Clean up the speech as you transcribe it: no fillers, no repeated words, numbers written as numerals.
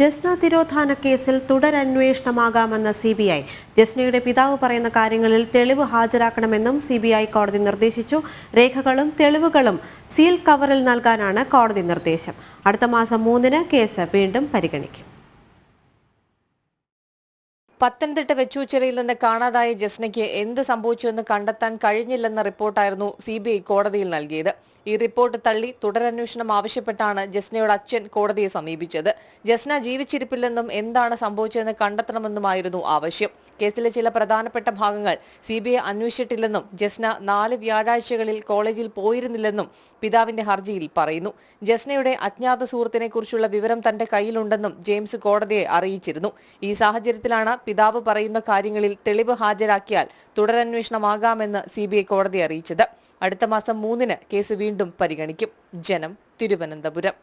ജസ്ന തിരോധാന കേസിൽ തുടരന്വേഷണമാകാമെന്ന CBI. ജസ്നയുടെ പിതാവ് പറയുന്ന കാര്യങ്ങളിൽ തെളിവ് ഹാജരാക്കണമെന്നും CBI കോടതി നിർദ്ദേശിച്ചു. രേഖകളും തെളിവുകളും സീൽ കവറിൽ നൽകാനാണ് കോടതി നിർദ്ദേശം. അടുത്ത മാസം 3-ന് കേസ് വീണ്ടും പരിഗണിക്കും. പത്തനംതിട്ട വെച്ചൂച്ചിറയിൽ നിന്ന് കാണാതായ ജസ്നയ്ക്ക് എന്ത് സംഭവിച്ചുവെന്ന് കണ്ടെത്താൻ കഴിഞ്ഞില്ലെന്ന റിപ്പോർട്ടായിരുന്നു CBI കോടതിയിൽ നൽകിയത്. ഈ റിപ്പോർട്ട് തള്ളി തുടരന്വേഷണം ആവശ്യപ്പെട്ടാണ് ജസ്നയുടെ അച്ഛൻ കോടതിയെ സമീപിച്ചത്. ജസ്ന ജീവിച്ചിരിപ്പില്ലെന്നും എന്താണ് സംഭവിച്ചതെന്ന് കണ്ടെത്തണമെന്നുമായിരുന്നു ആവശ്യം. കേസിലെ ചില പ്രധാനപ്പെട്ട ഭാഗങ്ങൾ CBI അന്വേഷിച്ചിട്ടില്ലെന്നും ജസ്ന 4 വ്യാഴാഴ്ചകളിൽ കോളേജിൽ പോയിരുന്നില്ലെന്നും പിതാവിന്റെ ഹർജിയിൽ പറയുന്നു. ജസ്നയുടെ അജ്ഞാത സുഹൃത്തിനെ കുറിച്ചുള്ള വിവരം തന്റെ കയ്യിലുണ്ടെന്നും ജെയിംസ് കോടതിയെ അറിയിച്ചിരുന്നു. ഈ സാഹചര്യത്തിലാണ് പിതാവ് പറയുന്ന കാര്യങ്ങളിൽ തെളിവ് ഹാജരാക്കിയാൽ തുടരന്വേഷണമാകാമെന്ന് CBI കോടതിയെ അറിയിച്ചത്. അടുത്ത മാസം 3-ന് കേസ് വീണ്ടും പരിഗണിക്കും. ജനം, തിരുവനന്തപുരം.